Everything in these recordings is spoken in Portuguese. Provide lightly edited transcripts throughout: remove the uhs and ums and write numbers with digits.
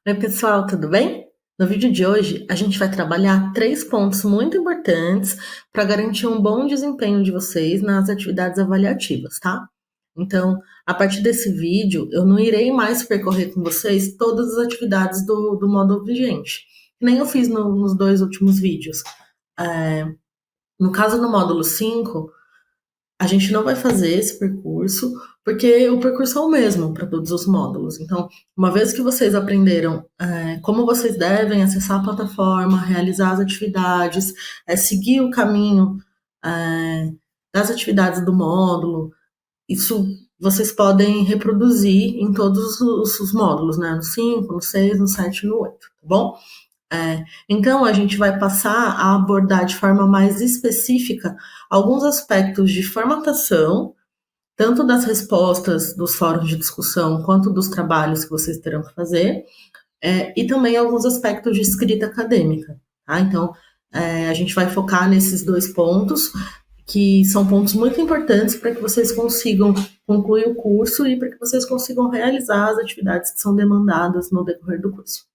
Oi, pessoal, tudo bem? No vídeo de hoje, a gente vai trabalhar 3 pontos muito importantes para garantir um bom desempenho de vocês nas atividades avaliativas, tá? Então, a partir desse vídeo, eu não irei mais percorrer com vocês todas as atividades do módulo vigente, que nem eu fiz nos 2 últimos vídeos. No caso do módulo 5, a gente não vai fazer esse percurso, porque o percurso é o mesmo para todos os módulos. Então, uma vez que vocês aprenderam como vocês devem acessar a plataforma, realizar as atividades, seguir o caminho das atividades do módulo, isso vocês podem reproduzir em todos os módulos, né? No 5, no 6, no 7 e no 8, tá bom? Então, a gente vai passar a abordar de forma mais específica alguns aspectos de formatação, tanto das respostas dos fóruns de discussão, quanto dos trabalhos que vocês terão que fazer, e também alguns aspectos de escrita acadêmica. Tá? Então, a gente vai focar nesses 2 pontos, que são pontos muito importantes para que vocês consigam concluir o curso e para que vocês consigam realizar as atividades que são demandadas no decorrer do curso.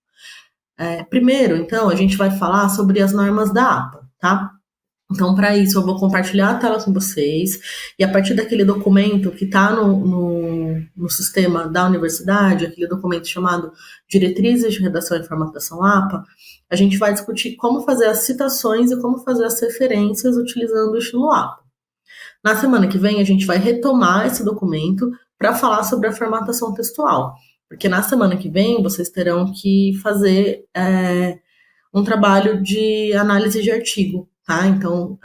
Primeiro, então, a gente vai falar sobre as normas da APA, tá? Então, para isso, eu vou compartilhar a tela com vocês, e a partir daquele documento que está no sistema da universidade, aquele documento chamado Diretrizes de Redação e Formatação APA, a gente vai discutir como fazer as citações e como fazer as referências utilizando o estilo APA. Na semana que vem, a gente vai retomar esse documento para falar sobre a formatação textual, porque na semana que vem vocês terão que fazer um trabalho de análise de artigo, tá? Então,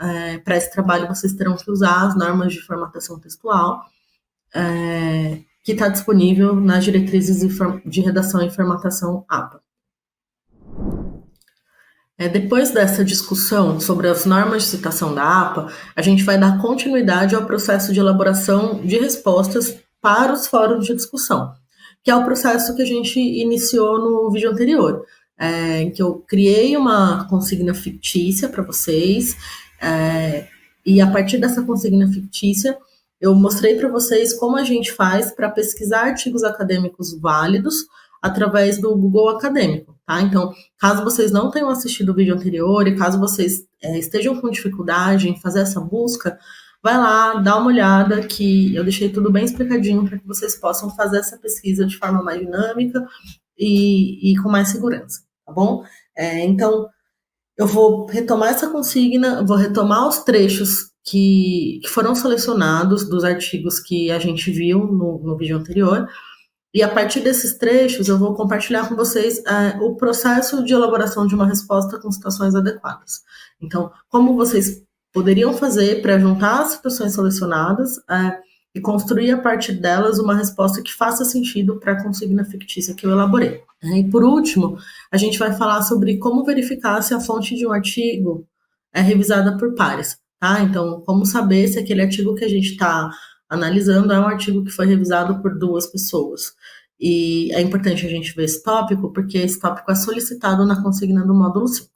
para esse trabalho vocês terão que usar as normas de formatação textual, que está disponível nas diretrizes de redação e formatação APA. Depois dessa discussão sobre as normas de citação da APA, a gente vai dar continuidade ao processo de elaboração de respostas para os fóruns de discussão, que é o processo que a gente iniciou no vídeo anterior, em que eu criei uma consigna fictícia para vocês, e a partir dessa consigna fictícia, eu mostrei para vocês como a gente faz para pesquisar artigos acadêmicos válidos através do Google Acadêmico, tá? Então, caso vocês não tenham assistido o vídeo anterior e caso vocês estejam com dificuldade em fazer essa busca, vai lá, dá uma olhada, que eu deixei tudo bem explicadinho para que vocês possam fazer essa pesquisa de forma mais dinâmica e com mais segurança, tá bom? Então, eu vou retomar essa consigna, vou retomar os trechos que foram selecionados dos artigos que a gente viu no vídeo anterior, e a partir desses trechos eu vou compartilhar com vocês o processo de elaboração de uma resposta com citações adequadas. Então, como vocês poderiam fazer para juntar as citações selecionadas e construir a partir delas uma resposta que faça sentido para a consigna fictícia que eu elaborei. E por último, a gente vai falar sobre como verificar se a fonte de um artigo é revisada por pares, tá? Então, como saber se aquele artigo que a gente está analisando é um artigo que foi revisado por 2 pessoas. E é importante a gente ver esse tópico, porque esse tópico é solicitado na consigna do módulo 5.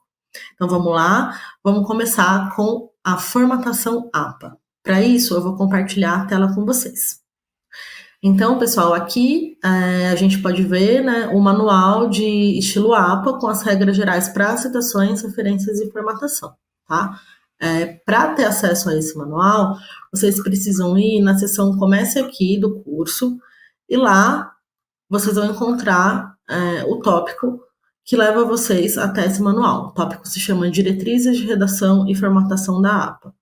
Então, vamos lá, vamos começar com a formatação APA. Para isso, eu vou compartilhar a tela com vocês. Então, pessoal, aqui a gente pode ver, né, o manual de estilo APA com as regras gerais para citações, referências e formatação, tá? Para ter acesso a esse manual, vocês precisam ir na seção Comece Aqui do curso, e lá vocês vão encontrar o tópico que leva vocês até esse manual. O tópico se chama Diretrizes de Redação e Formatação da APA.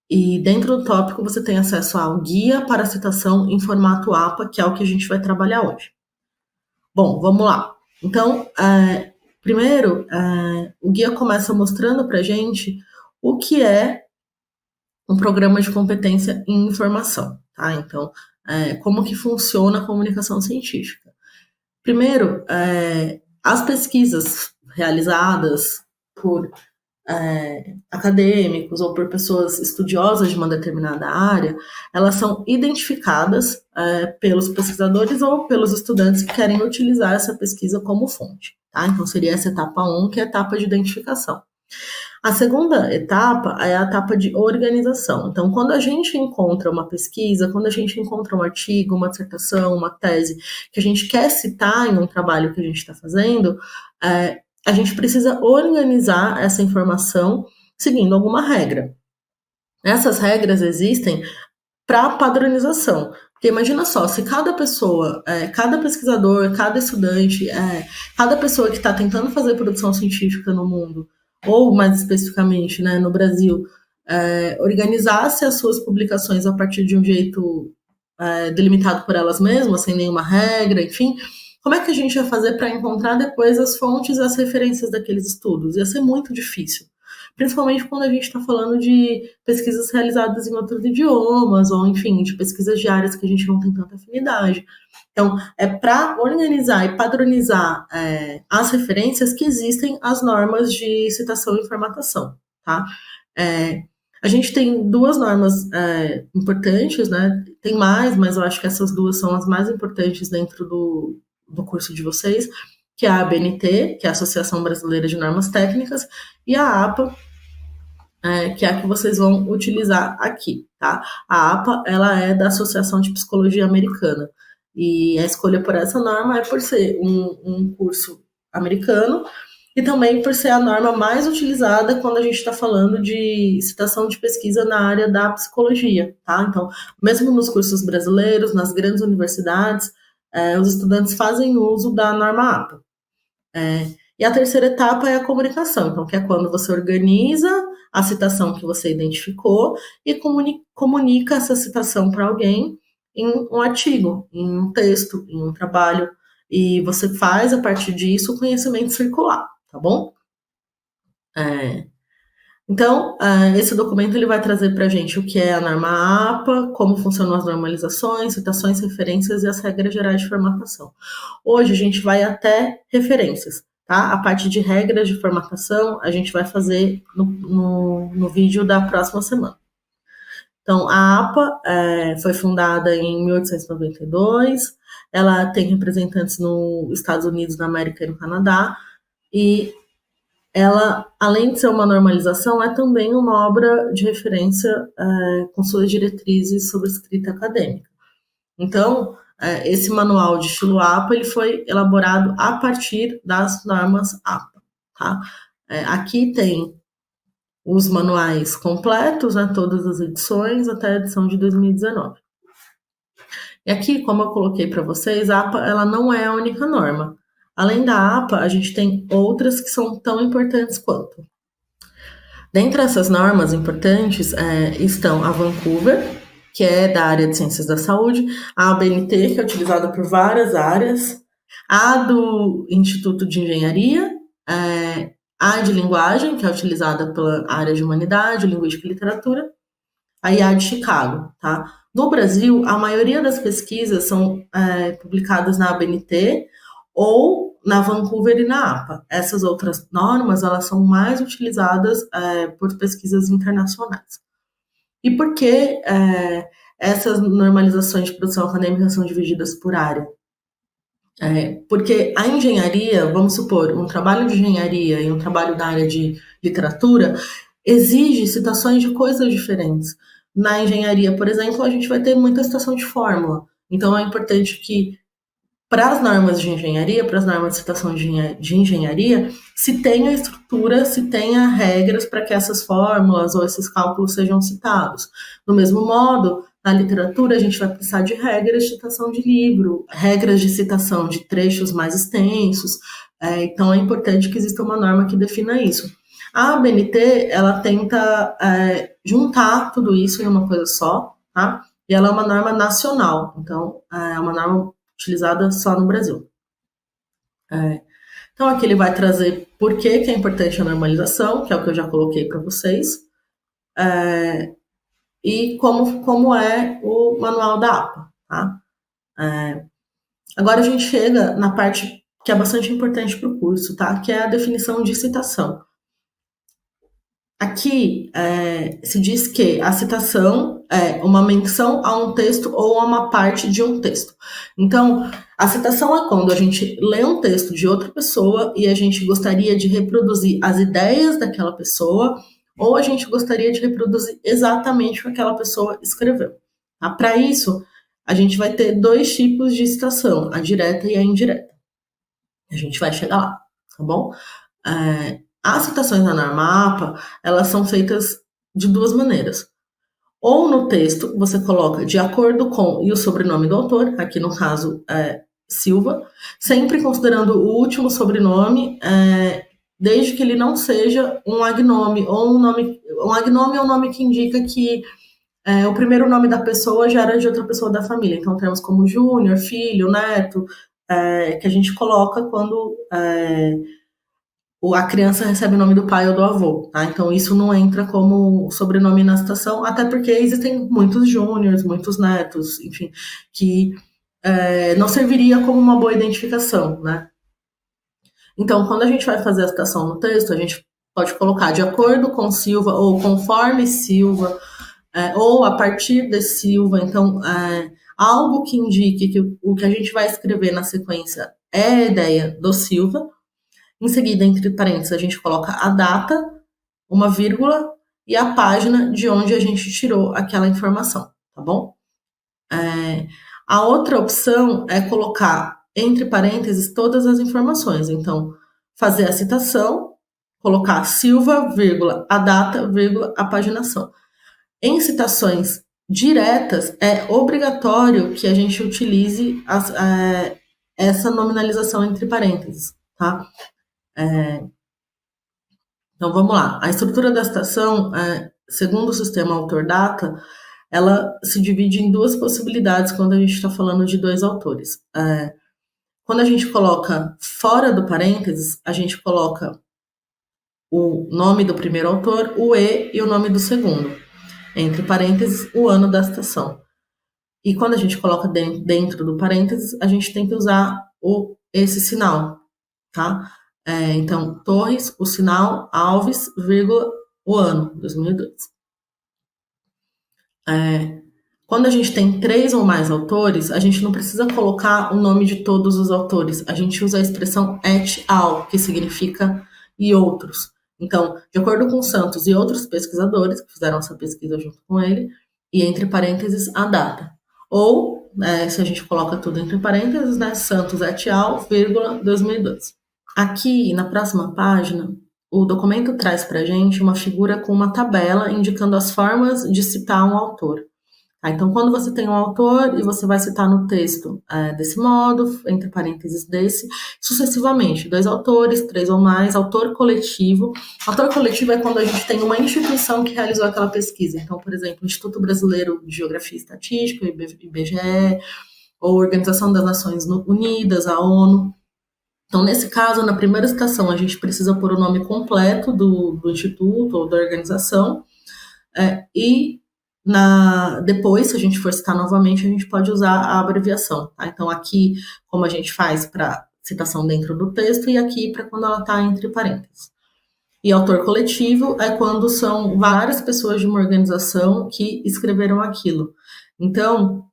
E dentro do tópico você tem acesso ao guia para citação em formato APA, que é o que a gente vai trabalhar hoje. Bom, vamos lá. Então, primeiro, o guia começa mostrando para a gente o que é um programa de competência em informação, tá? Então, como que funciona a comunicação científica. Primeiro, as pesquisas realizadas por acadêmicos ou por pessoas estudiosas de uma determinada área, elas são identificadas pelos pesquisadores ou pelos estudantes que querem utilizar essa pesquisa como fonte, tá? Então, seria essa etapa 1, que é a etapa de identificação. A segunda etapa é a etapa de organização. Então, quando a gente encontra uma pesquisa, quando a gente encontra um artigo, uma dissertação, uma tese, que a gente quer citar em um trabalho que a gente está fazendo, a gente precisa organizar essa informação seguindo alguma regra. Essas regras existem para padronização. Porque imagina só, se cada pessoa, cada pesquisador, cada estudante, cada pessoa que está tentando fazer produção científica no mundo, ou mais especificamente no Brasil, organizasse as suas publicações a partir de um jeito delimitado por elas mesmas, sem nenhuma regra, enfim, como é que a gente vai fazer para encontrar depois as fontes e as referências daqueles estudos? Ia ser muito difícil. Principalmente quando a gente está falando de pesquisas realizadas em outros idiomas, ou enfim, de pesquisas de áreas que a gente não tem tanta afinidade. Então, é para organizar e padronizar as referências que existem as normas de citação e formatação, tá? A gente tem duas normas importantes, né? Tem mais, mas eu acho que essas duas são as mais importantes dentro do curso de vocês, que é a ABNT, que é a Associação Brasileira de Normas Técnicas, e a APA, que é a que vocês vão utilizar aqui, tá? A APA, ela é da Associação de Psicologia Americana, e a escolha por essa norma é por ser um curso americano, e também por ser a norma mais utilizada quando a gente está falando de citação de pesquisa na área da psicologia, tá? Então, mesmo nos cursos brasileiros, nas grandes universidades, os estudantes fazem uso da norma APA. E a terceira etapa é a comunicação, então, que é quando você organiza a citação que você identificou e comunica essa citação para alguém em um artigo, em um texto, em um trabalho, e você faz, a partir disso, o conhecimento circular, tá bom? Então, esse documento ele vai trazer para a gente o que é a norma APA, como funcionam as normalizações, citações, referências e as regras gerais de formatação. Hoje a gente vai até referências, tá? A parte de regras de formatação a gente vai fazer no vídeo da próxima semana. Então, a APA foi fundada em 1892, ela tem representantes nos Estados Unidos da América e no Canadá, e ela, além de ser uma normalização, é também uma obra de referência com suas diretrizes sobre escrita acadêmica. Então, esse manual de estilo APA ele foi elaborado a partir das normas APA. Tá? Aqui tem os manuais completos, todas as edições, até a edição de 2019. E aqui, como eu coloquei para vocês, a APA ela não é a única norma. Além da APA, a gente tem outras que são tão importantes quanto. Dentre essas normas importantes estão a Vancouver, que é da área de ciências da saúde, a ABNT, que é utilizada por várias áreas, a do Instituto de Engenharia, a de linguagem, que é utilizada pela área de humanidade, linguística e literatura, a IA de Chicago, tá? No Brasil, a maioria das pesquisas são publicadas na ABNT ou na Vancouver e na APA. Essas outras normas, elas são mais utilizadas por pesquisas internacionais. E por que essas normalizações de produção acadêmica são divididas por área? Porque a engenharia, vamos supor, um trabalho de engenharia e um trabalho da área de literatura exige citações de coisas diferentes. Na engenharia, por exemplo, a gente vai ter muita citação de fórmula. Então, é importante que, para as normas de engenharia, para as normas de citação de engenharia, se tenha estrutura, se tenha regras para que essas fórmulas ou esses cálculos sejam citados. Do mesmo modo, na literatura, a gente vai precisar de regras de citação de livro, regras de citação de trechos mais extensos. Então, é importante que exista uma norma que defina isso. A ABNT, ela tenta juntar tudo isso em uma coisa só, tá? E ela é uma norma nacional, então é uma norma utilizada só no Brasil. Então, aqui ele vai trazer por que é importante a normalização, que é o que eu já coloquei para vocês, e como é o manual da APA. Tá? Agora a gente chega na parte que é bastante importante para o curso, tá? Que é a definição de citação. Aqui se diz que a citação é uma menção a um texto ou a uma parte de um texto. Então, a citação é quando a gente lê um texto de outra pessoa e a gente gostaria de reproduzir as ideias daquela pessoa, ou a gente gostaria de reproduzir exatamente o que aquela pessoa escreveu. Tá? Para isso, a gente vai ter dois tipos de citação, a direta e a indireta. A gente vai chegar lá, tá bom? As citações na norma APA, elas são feitas de duas maneiras. Ou no texto, você coloca de acordo com e o sobrenome do autor, aqui no caso Silva, sempre considerando o último sobrenome, desde que ele não seja um agnome, ou um agnome é um nome que indica que o primeiro nome da pessoa já era de outra pessoa da família. Então, termos como Júnior, filho, neto, que a gente coloca quando a criança recebe o nome do pai ou do avô, tá? Então isso não entra como sobrenome na citação, até porque existem muitos júniores, muitos netos, enfim, que não serviria como uma boa identificação, né? Então, quando a gente vai fazer a citação no texto, a gente pode colocar de acordo com Silva, ou conforme Silva, ou a partir de Silva. Então, algo que indique que o que a gente vai escrever na sequência é a ideia do Silva. Em seguida, entre parênteses, a gente coloca a data, uma vírgula e a página de onde a gente tirou aquela informação, tá bom? A outra opção é colocar entre parênteses todas as informações. Então, fazer a citação, colocar Silva, vírgula, a data, vírgula, a paginação. Em citações diretas, é obrigatório que a gente utilize essa nominalização entre parênteses, tá? Então, vamos lá. A estrutura da citação, segundo o sistema autor-data, ela se divide em duas possibilidades quando a gente está falando de dois autores. Quando a gente coloca fora do parênteses, a gente coloca o nome do primeiro autor, o e o nome do segundo. Entre parênteses, o ano da citação. E quando a gente coloca dentro do parênteses, a gente tem que usar esse sinal, tá? Então, Torres, o sinal, Alves, vírgula, o ano, 2002. Quando a gente tem 3 ou mais autores, a gente não precisa colocar o nome de todos os autores. A gente usa a expressão et al, que significa e outros. Então, de acordo com Santos e outros pesquisadores que fizeram essa pesquisa junto com ele, e entre parênteses, a data. Ou, se a gente coloca tudo entre parênteses, né, Santos et al, vírgula, 2002. Aqui, na próxima página, o documento traz para a gente uma figura com uma tabela indicando as formas de citar um autor. Então, quando você tem um autor e você vai citar no texto desse modo, entre parênteses desse, sucessivamente, 2 autores, 3 ou mais, autor coletivo. Autor coletivo é quando a gente tem uma instituição que realizou aquela pesquisa. Então, por exemplo, o Instituto Brasileiro de Geografia e Estatística, o IBGE, ou Organização das Nações Unidas, a ONU. Então, nesse caso, na primeira citação, a gente precisa pôr o nome completo do instituto ou da organização, e depois, se a gente for citar novamente, a gente pode usar a abreviação. Tá? Então, aqui, como a gente faz para citação dentro do texto, e aqui para quando ela está entre parênteses. E autor coletivo é quando são várias pessoas de uma organização que escreveram aquilo. Então,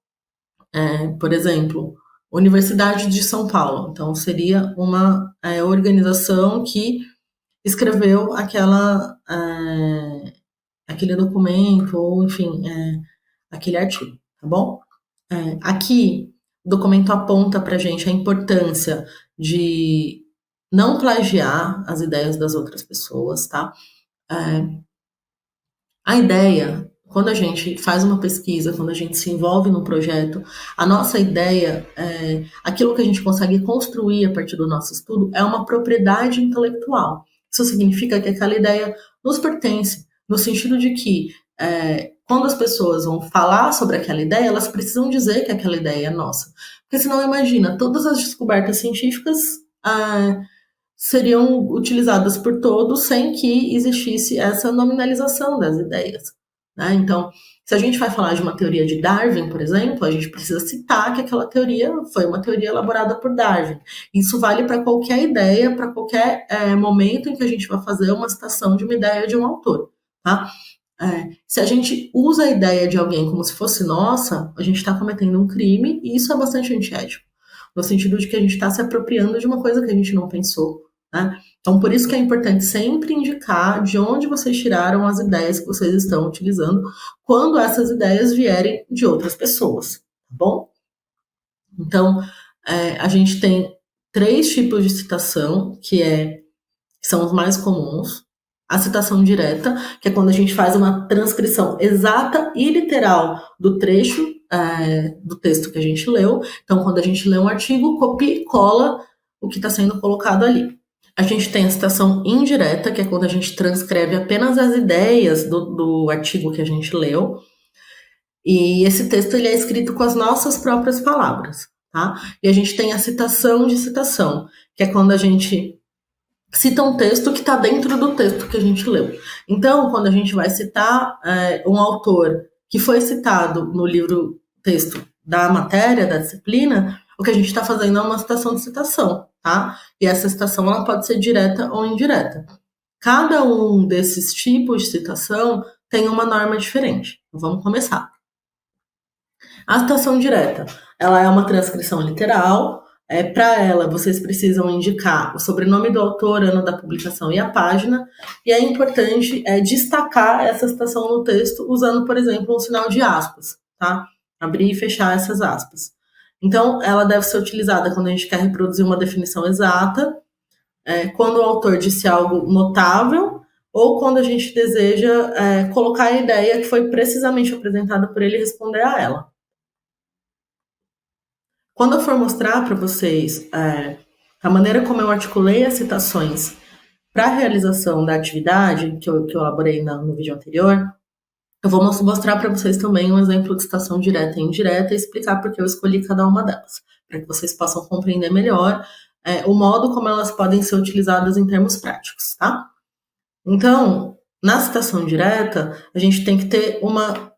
por exemplo, Universidade de São Paulo. Então, seria uma organização que escreveu aquele documento, ou, enfim, aquele artigo, tá bom? Aqui, o documento aponta para a gente a importância de não plagiar as ideias das outras pessoas, tá? A ideia, quando a gente faz uma pesquisa, quando a gente se envolve num projeto, a nossa ideia, aquilo que a gente consegue construir a partir do nosso estudo, é uma propriedade intelectual. Isso significa que aquela ideia nos pertence, no sentido de que, quando as pessoas vão falar sobre aquela ideia, elas precisam dizer que aquela ideia é nossa. Porque senão, imagina, todas as descobertas científicas seriam utilizadas por todos sem que existisse essa nominalização das ideias. Né? Então, se a gente vai falar de uma teoria de Darwin, por exemplo, a gente precisa citar que aquela teoria foi uma teoria elaborada por Darwin. Isso vale para qualquer ideia, para qualquer momento em que a gente vai fazer uma citação de uma ideia de um autor. tá? Se a gente usa a ideia de alguém como se fosse nossa, a gente está cometendo um crime e isso é bastante antiético, no sentido de que a gente está se apropriando de uma coisa que a gente não pensou, né? Então, por isso que é importante sempre indicar de onde vocês tiraram as ideias que vocês estão utilizando quando essas ideias vierem de outras pessoas, tá bom? Então, a gente tem 3 tipos de citação, que são os mais comuns. A citação direta, que é quando a gente faz uma transcrição exata e literal do trecho do texto que a gente leu. Então, quando a gente lê um artigo, copia e cola o que está sendo colocado ali. A gente tem a citação indireta, que é quando a gente transcreve apenas as ideias do artigo que a gente leu. E esse texto ele é escrito com as nossas próprias palavras, tá? E a gente tem a citação de citação, que é quando a gente cita um texto que está dentro do texto que a gente leu. Então, quando a gente vai citar um autor que foi citado no livro texto da matéria, da disciplina, o que a gente está fazendo é uma citação de citação, tá? E essa citação ela pode ser direta ou indireta. Cada um desses tipos de citação tem uma norma diferente. Então, vamos começar. A citação direta, ela é uma transcrição literal. Para ela, vocês precisam indicar o sobrenome do autor, ano da publicação e a página. E é importante destacar essa citação no texto usando, por exemplo, um sinal de aspas, tá? Abrir e fechar essas aspas. Então, ela deve ser utilizada quando a gente quer reproduzir uma definição exata, quando o autor disse algo notável, ou quando a gente deseja colocar a ideia que foi precisamente apresentada por ele e responder a ela. Quando eu for mostrar para vocês a maneira como eu articulei as citações para a realização da atividade que eu elaborei no vídeo anterior, eu vou mostrar para vocês também um exemplo de citação direta e indireta e explicar por que eu escolhi cada uma delas, para que vocês possam compreender melhor o modo como elas podem ser utilizadas em termos práticos, tá? Então, na citação direta, a gente tem que ter uma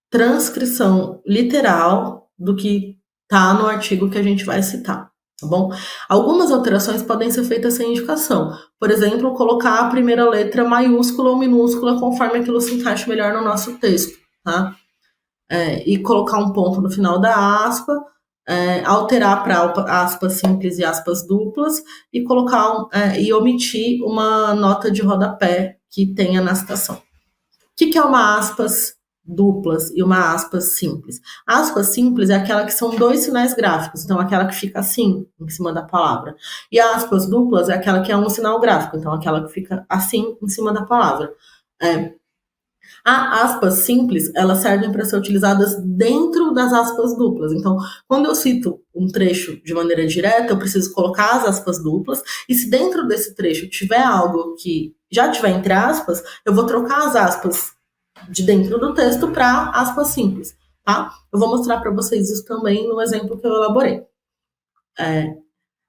transcrição literal do que está no artigo que a gente vai citar, tá bom? Algumas alterações podem ser feitas sem indicação. Por exemplo, colocar a primeira letra maiúscula ou minúscula conforme aquilo se encaixe melhor no nosso texto, tá? E colocar um ponto no final da aspa, alterar para aspas simples e aspas duplas e colocar e omitir uma nota de rodapé que tenha na citação. O que é uma aspas duplas e uma aspas simples? A aspas simples é aquela que são 2 sinais gráficos, então aquela que fica assim em cima da palavra. E a aspas duplas é aquela que é um sinal gráfico, então aquela que fica assim em cima da palavra. A aspas simples, elas servem para ser utilizadas dentro das aspas duplas. Então, quando eu cito um trecho de maneira direta, eu preciso colocar as aspas duplas, e se dentro desse trecho tiver algo que já tiver entre aspas, eu vou trocar as aspas de dentro do texto para aspas simples, tá? Eu vou mostrar para vocês isso também no exemplo que eu elaborei.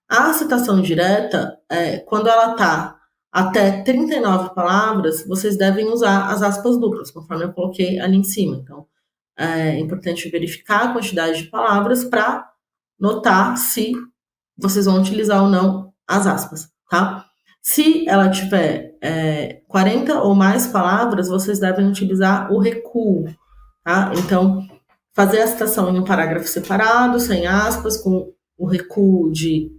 A citação direta, quando ela está até 39 palavras, vocês devem usar as aspas duplas, conforme eu coloquei ali em cima. Então, é importante verificar a quantidade de palavras para notar se vocês vão utilizar ou não as aspas, tá? Se ela tiver 40 ou mais palavras, vocês devem utilizar o recuo, tá? Então, fazer a citação em um parágrafo separado, sem aspas, com o recuo de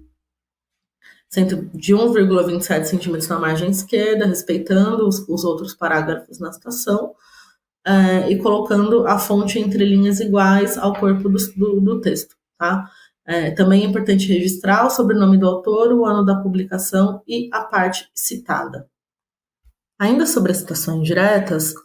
1,27 centímetros na margem esquerda, respeitando os outros parágrafos na citação, e colocando a fonte entre linhas iguais ao corpo do texto, tá? Também é importante registrar o sobrenome do autor, o ano da publicação e a parte citada. Ainda sobre as citações diretas,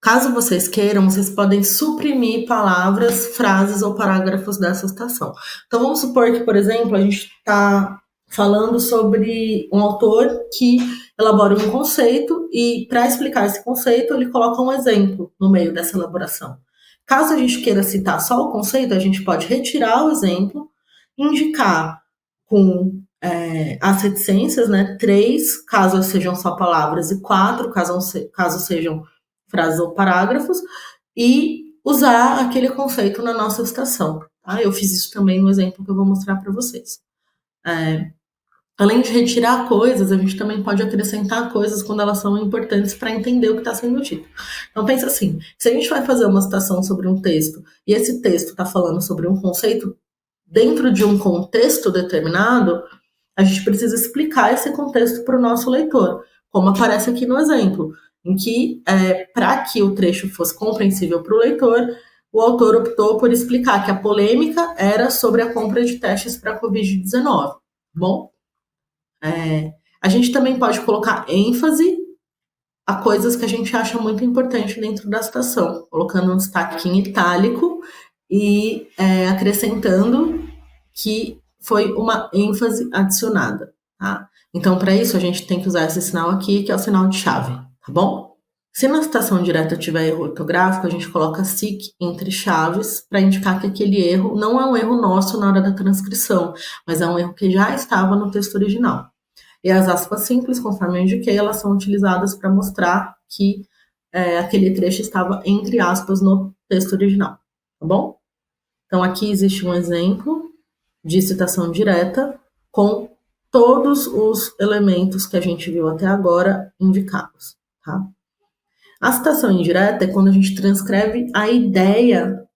caso vocês queiram, vocês podem suprimir palavras, frases ou parágrafos dessa citação. Então, vamos supor que, por exemplo, a gente está falando sobre um autor que elabora um conceito e, para explicar esse conceito, ele coloca um exemplo no meio dessa elaboração. Caso a gente queira citar só o conceito, a gente pode retirar o exemplo, indicar com as reticências, né, 3, caso sejam só palavras, e 4, caso sejam frases ou parágrafos, e usar aquele conceito na nossa citação. Tá? Eu fiz isso também no exemplo que eu vou mostrar para vocês. Além de retirar coisas, a gente também pode acrescentar coisas quando elas são importantes para entender o que está sendo dito. Então pensa assim, se a gente vai fazer uma citação sobre um texto e esse texto está falando sobre um conceito dentro de um contexto determinado, a gente precisa explicar esse contexto para o nosso leitor, como aparece aqui no exemplo, em que, para que o trecho fosse compreensível para o leitor, o autor optou por explicar que a polêmica era sobre a compra de testes para a Covid-19. Bom, a gente também pode colocar ênfase a coisas que a gente acha muito importante dentro da citação, colocando um destaque em itálico e acrescentando que foi uma ênfase adicionada, tá? Então, para isso, a gente tem que usar esse sinal aqui, que é o sinal de chave, tá bom? Se na citação direta tiver erro ortográfico, a gente coloca SIC entre chaves para indicar que aquele erro não é um erro nosso na hora da transcrição, mas é um erro que já estava no texto original. E as aspas simples, conforme eu indiquei, elas são utilizadas para mostrar que aquele trecho estava entre aspas no texto original, tá bom? Então, aqui existe um exemplo de citação direta com todos os elementos que a gente viu até agora indicados, tá? A citação indireta é quando a gente transcreve a ideia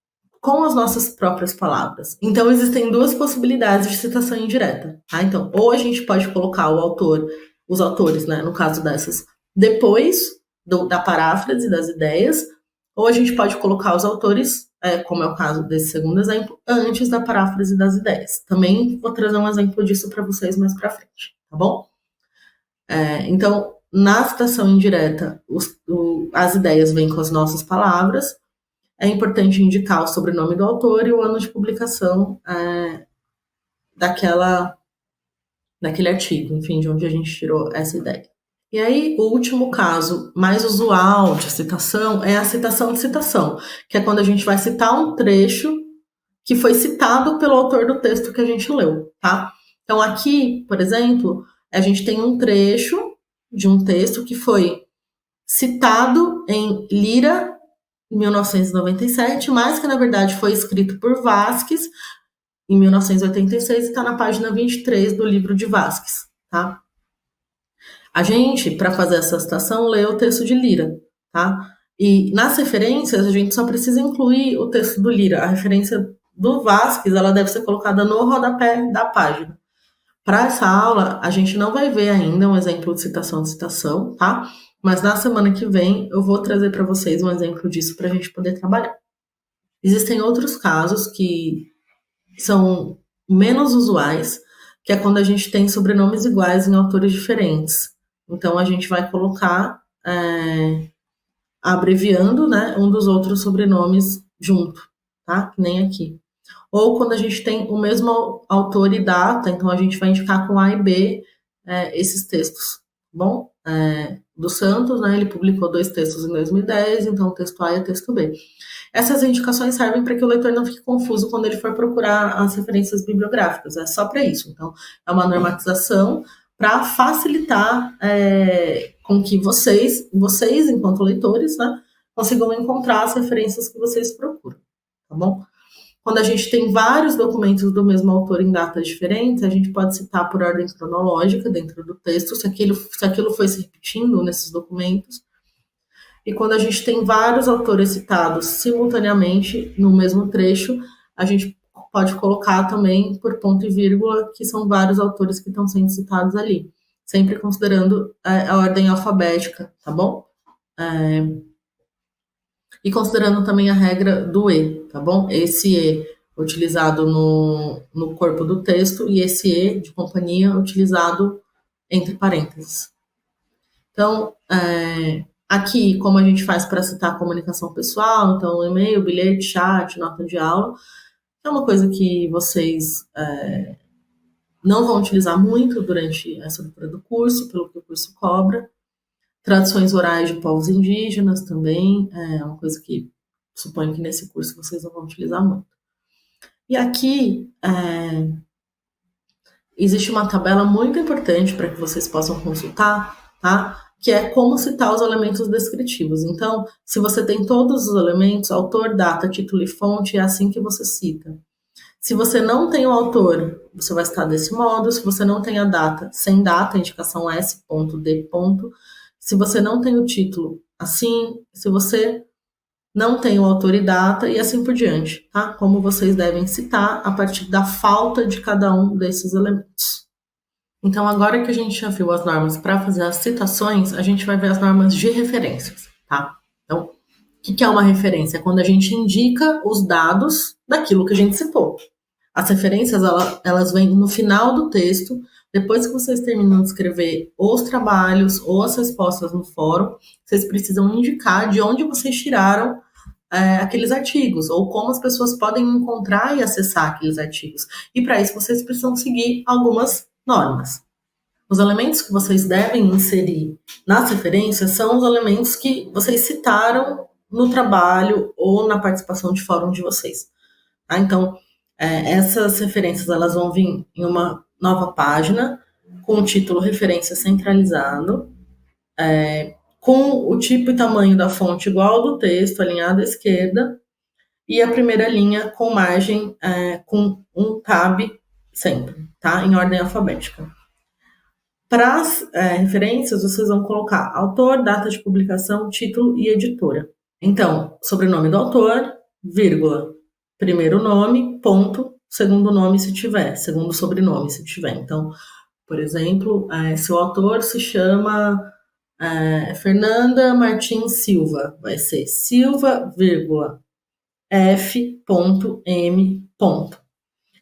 com as nossas próprias palavras. Então, existem duas possibilidades de citação indireta, tá? Então, ou a gente pode colocar o autor, os autores, né, no caso dessas, depois da paráfrase das ideias, ou a gente pode colocar os autores, como é o caso desse segundo exemplo, antes da paráfrase das ideias. Também vou trazer um exemplo disso para vocês mais para frente, tá bom? Então, na citação indireta, as ideias vêm com as nossas palavras. É importante indicar o sobrenome do autor e o ano de publicação daquele artigo, enfim, de onde a gente tirou essa ideia. E aí, o último caso mais usual de citação é a citação de citação, que é quando a gente vai citar um trecho que foi citado pelo autor do texto que a gente leu, tá? Então, aqui, por exemplo, a gente tem um trecho de um texto que foi citado em Lira, 1997, mas que, na verdade, foi escrito por Vasquez em 1986 e está na página 23 do livro de Vasquez, tá? A gente, para fazer essa citação, lê o texto de Lira, tá? E nas referências, a gente só precisa incluir o texto do Lira. A referência do Vasquez, ela deve ser colocada no rodapé da página. Para essa aula, a gente não vai ver ainda um exemplo de citação, tá? Mas na semana que vem, eu vou trazer para vocês um exemplo disso para a gente poder trabalhar. Existem outros casos que são menos usuais, que é quando a gente tem sobrenomes iguais em autores diferentes. Então, a gente vai colocar, abreviando, né, um dos outros sobrenomes junto, tá? Que nem aqui. Ou quando a gente tem o mesmo autor e data, então a gente vai indicar com A e B esses textos, bom? Do Santos, né, ele publicou 2 textos em 2010, então o texto A e o texto B. Essas indicações servem para que o leitor não fique confuso quando ele for procurar as referências bibliográficas, é só para isso. Então, é uma normatização para facilitar com que vocês, enquanto leitores, né, consigam encontrar as referências que vocês procuram, tá bom? Quando a gente tem vários documentos do mesmo autor em datas diferentes, a gente pode citar por ordem cronológica dentro do texto, se aquilo foi se repetindo nesses documentos. E quando a gente tem vários autores citados simultaneamente no mesmo trecho, a gente pode colocar também por ponto e vírgula que são vários autores que estão sendo citados ali, sempre considerando a ordem alfabética, tá bom? E considerando também a regra do E, tá bom? Esse E utilizado no corpo do texto e esse E de companhia utilizado entre parênteses. Então, aqui, como a gente faz para citar a comunicação pessoal, então e-mail, bilhete, chat, nota de aula, é uma coisa que vocês não vão utilizar muito durante a estrutura do curso, pelo que o curso cobra. Tradições orais de povos indígenas também, é uma coisa que suponho que nesse curso vocês não vão utilizar muito. E aqui existe uma tabela muito importante para que vocês possam consultar, tá? Que é como citar os elementos descritivos. Então, se você tem todos os elementos, autor, data, título e fonte, é assim que você cita. Se você não tem o autor você vai citar desse modo. Se você não tem a data, sem data, indicação S.D. Se você não tem o título, assim. Se você não tem o autor e data, e assim por diante, tá? Como vocês devem citar a partir da falta de cada um desses elementos. Então, agora que a gente já viu as normas para fazer as citações, a gente vai ver as normas de referências, tá? Então, o que é uma referência? É quando a gente indica os dados daquilo que a gente citou. As referências, elas vêm no final do texto, depois que vocês terminam de escrever os trabalhos ou as respostas no fórum, vocês precisam indicar de onde vocês tiraram aqueles artigos, ou como as pessoas podem encontrar e acessar aqueles artigos. E para isso vocês precisam seguir algumas normas. Os elementos que vocês devem inserir nas referências são os elementos que vocês citaram no trabalho ou na participação de fórum de vocês. Tá? Então, essas referências elas vão vir em uma nova página com o título Referência Centralizado, com o tipo e tamanho da fonte igual ao do texto, alinhado à esquerda, e a primeira linha com margem com um tab sempre, tá? Em ordem alfabética. Para as referências, vocês vão colocar autor, data de publicação, título e editora. Então, sobrenome do autor, vírgula, primeiro nome, ponto, segundo nome se tiver, segundo sobrenome se tiver. Então, por exemplo, se o autor se chama Fernanda Martins Silva, vai ser Silva, vírgula, F.M.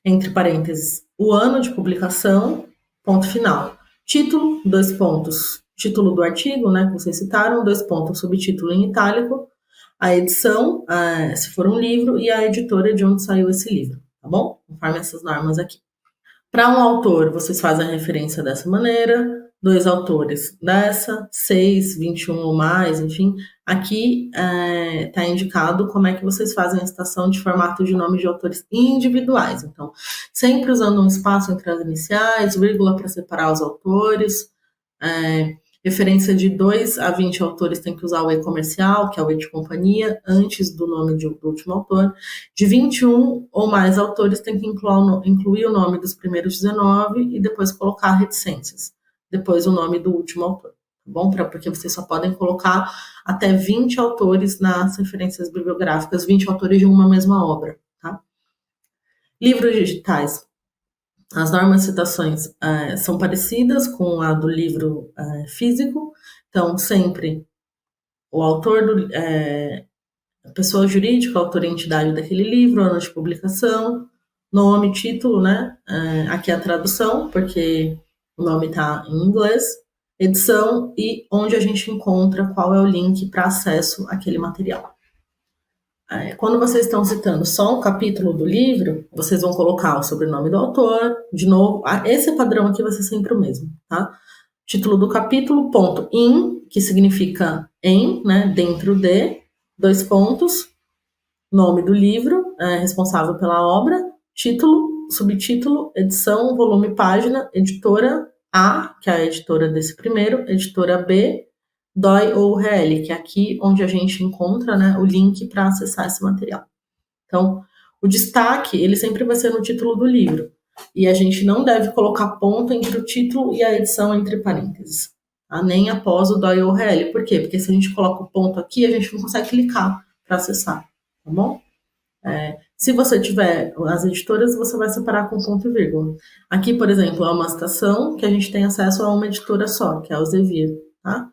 Entre parênteses, o ano de publicação, ponto final. Título, 2 pontos. Título do artigo, né, que vocês citaram, 2 pontos, subtítulo em itálico. A edição, se for um livro, e a editora de onde saiu esse livro, tá bom? Conforme essas normas aqui. Para um autor, vocês fazem a referência dessa maneira, 2 autores dessa, 6, 21 ou mais, enfim. Aqui está indicado como é que vocês fazem a citação de formato de nomes de autores individuais. Então, sempre usando um espaço entre as iniciais, vírgula para separar os autores. Referência de 2 a 20 autores tem que usar o E comercial, que é o E de companhia, antes do nome do último autor. De 21 ou mais autores tem que incluir o nome dos primeiros 19 e depois colocar reticências. Depois o nome do último autor, tá bom? Porque vocês só podem colocar até 20 autores nas referências bibliográficas, 20 autores de uma mesma obra, tá? Livros digitais. As normas de citações são parecidas com a do livro físico, então sempre o autor, a pessoa jurídica, a autor e entidade daquele livro, ano de publicação, nome, título, né? Aqui é a tradução, porque o nome está em inglês, edição e onde a gente encontra qual é o link para acesso àquele material. Quando vocês estão citando só um capítulo do livro, vocês vão colocar o sobrenome do autor, de novo, esse padrão aqui vai ser sempre o mesmo, tá? Título do capítulo, ponto, in, que significa em, né, dentro de, 2 pontos, nome do livro, responsável pela obra, título, subtítulo, edição, volume, página, editora A, que é a editora desse primeiro, editora B, DOI ou URL, que é aqui onde a gente encontra, né, o link para acessar esse material. Então, o destaque, ele sempre vai ser no título do livro. E a gente não deve colocar ponto entre o título e a edição entre parênteses. Tá? Nem após o DOI ou URL. Por quê? Porque se a gente coloca o ponto aqui, a gente não consegue clicar para acessar. Tá bom? Se você tiver as editoras, você vai separar com ponto e vírgula. Aqui, por exemplo, é uma citação que a gente tem acesso a uma editora só, que é a Elsevier, tá?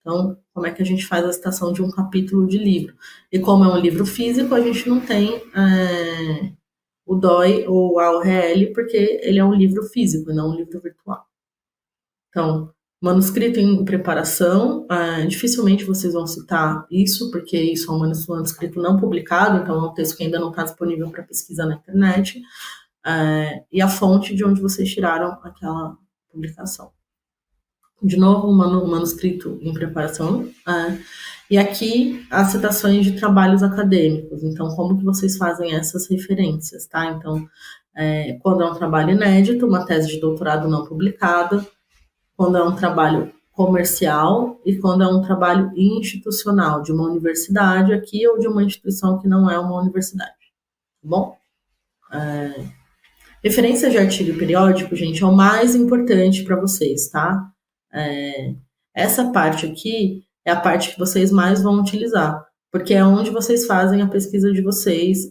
Então, como é que a gente faz a citação de um capítulo de livro? E como é um livro físico, a gente não tem o DOI ou a URL, porque ele é um livro físico e não um livro virtual. Então, manuscrito em preparação, dificilmente vocês vão citar isso, porque isso é um manuscrito não publicado, então é um texto que ainda não está disponível para pesquisa na internet, e a fonte de onde vocês tiraram aquela publicação. De novo, um manuscrito em preparação, e aqui as citações de trabalhos acadêmicos. Então, como que vocês fazem essas referências, tá? Então, quando é um trabalho inédito, uma tese de doutorado não publicada, quando é um trabalho comercial e quando é um trabalho institucional, de uma universidade aqui ou de uma instituição que não é uma universidade, tá bom? Referência de artigo periódico, gente, é o mais importante para vocês, tá? Essa parte aqui é a parte que vocês mais vão utilizar, porque é onde vocês fazem a pesquisa de vocês,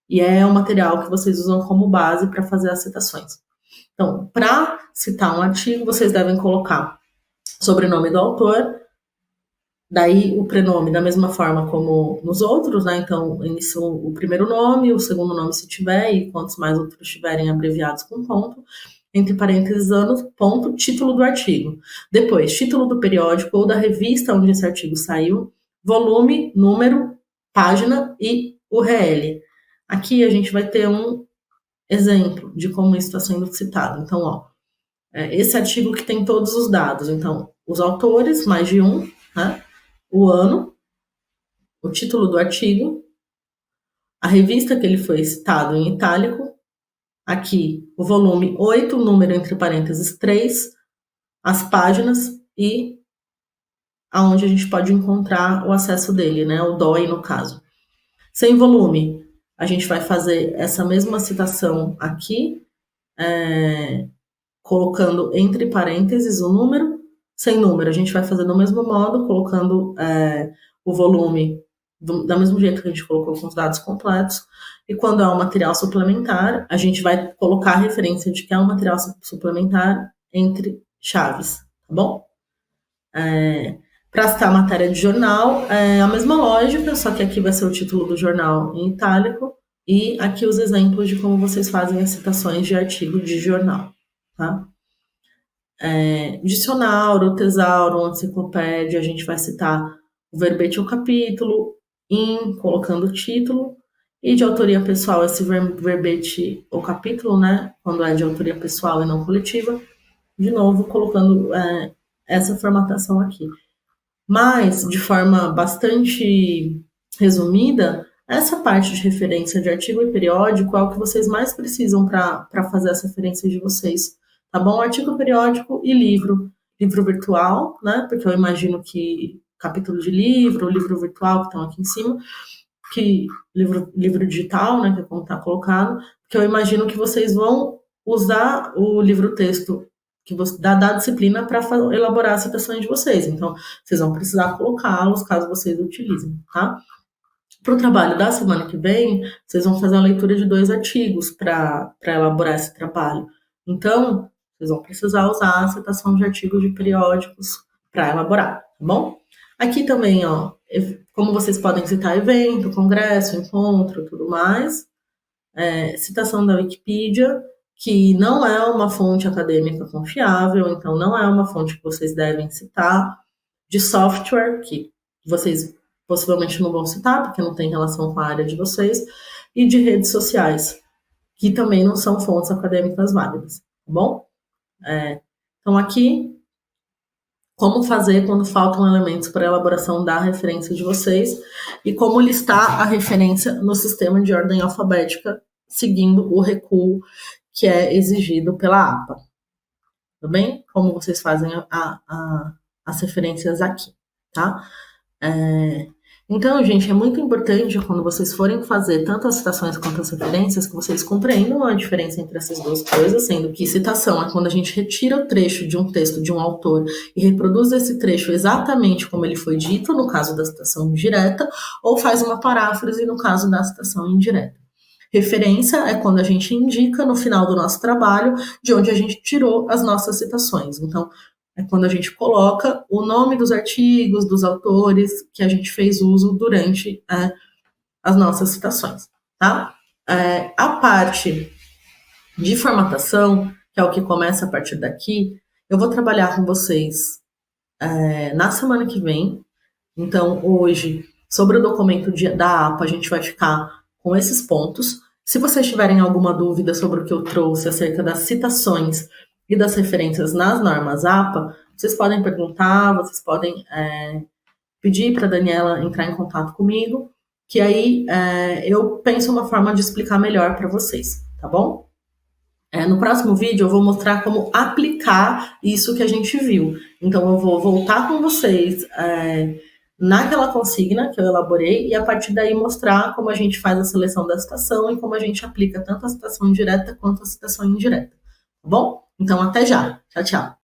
e é o material que vocês usam como base para fazer as citações. Então, para citar um artigo, vocês devem colocar sobrenome do autor, daí o prenome da mesma forma como nos outros, né? Então, inicia o primeiro nome, o segundo nome se tiver, e quantos mais outros tiverem abreviados com ponto, entre parênteses, ano, ponto, título do artigo. Depois, título do periódico ou da revista onde esse artigo saiu, volume, número, página e URL. Aqui a gente vai ter um exemplo de como isso está sendo citado. Então, ó, esse artigo que tem todos os dados. Então, os autores, mais de um, né? O ano, o título do artigo, a revista que ele foi citado em itálico, aqui o volume 8, número entre parênteses 3, as páginas e aonde a gente pode encontrar o acesso dele, né? O DOI no caso. Sem volume, a gente vai fazer essa mesma citação aqui, colocando entre parênteses o número. Sem número, a gente vai fazer do mesmo modo, colocando o volume da mesmo jeito que a gente colocou com os dados completos. E quando é um material suplementar, a gente vai colocar a referência de que é um material suplementar entre chaves, tá bom? Para citar a matéria de jornal, é a mesma lógica, só que aqui vai ser o título do jornal em itálico e aqui os exemplos de como vocês fazem as citações de artigo de jornal, tá? Dicionário, tesauro, enciclopédia, a gente vai citar o verbete ou capítulo, colocando o título, e de autoria pessoal, esse verbete ou capítulo, né, quando é de autoria pessoal e não coletiva, de novo, colocando essa formatação aqui. Mas, de forma bastante resumida, essa parte de referência de artigo e periódico é o que vocês mais precisam para fazer as referências de vocês, tá bom? Artigo periódico e livro virtual, né? Porque eu imagino que capítulo de livro, livro virtual que estão aqui em cima, que livro digital, né? Que é como está colocado, porque eu imagino que vocês vão usar o livro-texto da disciplina para elaborar as citações de vocês. Então, vocês vão precisar colocá-los caso vocês utilizem, tá? Para o trabalho da semana que vem, vocês vão fazer a leitura de 2 artigos para elaborar esse trabalho. Então, vocês vão precisar usar a citação de artigos de periódicos para elaborar, tá bom? Aqui também, ó, como vocês podem citar evento, congresso, encontro, tudo mais. Citação da Wikipedia, que não é uma fonte acadêmica confiável, então não é uma fonte que vocês devem citar. De software, que vocês possivelmente não vão citar, porque não tem relação com a área de vocês, e de redes sociais, que também não são fontes acadêmicas válidas, tá bom? Então, aqui, como fazer quando faltam elementos para a elaboração da referência de vocês e como listar a referência no sistema de ordem alfabética, seguindo o recuo que é exigido pela APA. Tudo bem? Como vocês fazem as referências aqui, tá? Então, gente, é muito importante quando vocês forem fazer tanto as citações quanto as referências que vocês compreendam a diferença entre essas duas coisas, sendo que citação é quando a gente retira o trecho de um texto de um autor e reproduz esse trecho exatamente como ele foi dito, no caso da citação direta, ou faz uma paráfrase no caso da citação indireta. Referência é quando a gente indica no final do nosso trabalho de onde a gente tirou as nossas citações. Então, é quando a gente coloca o nome dos artigos, dos autores que a gente fez uso durante as nossas citações, tá? A parte de formatação, que é o que começa a partir daqui, eu vou trabalhar com vocês na semana que vem. Então, hoje, sobre o documento da APA, a gente vai ficar com esses pontos. Se vocês tiverem alguma dúvida sobre o que eu trouxe acerca das citações e das referências nas normas APA, vocês podem perguntar, vocês podem pedir para a Daniela entrar em contato comigo, que aí eu penso uma forma de explicar melhor para vocês, tá bom? No próximo vídeo eu vou mostrar como aplicar isso que a gente viu. Então eu vou voltar com vocês naquela consigna que eu elaborei e a partir daí mostrar como a gente faz a seleção da citação e como a gente aplica tanto a citação direta quanto a citação indireta. Tá bom? Então, até já. Tchau, tchau.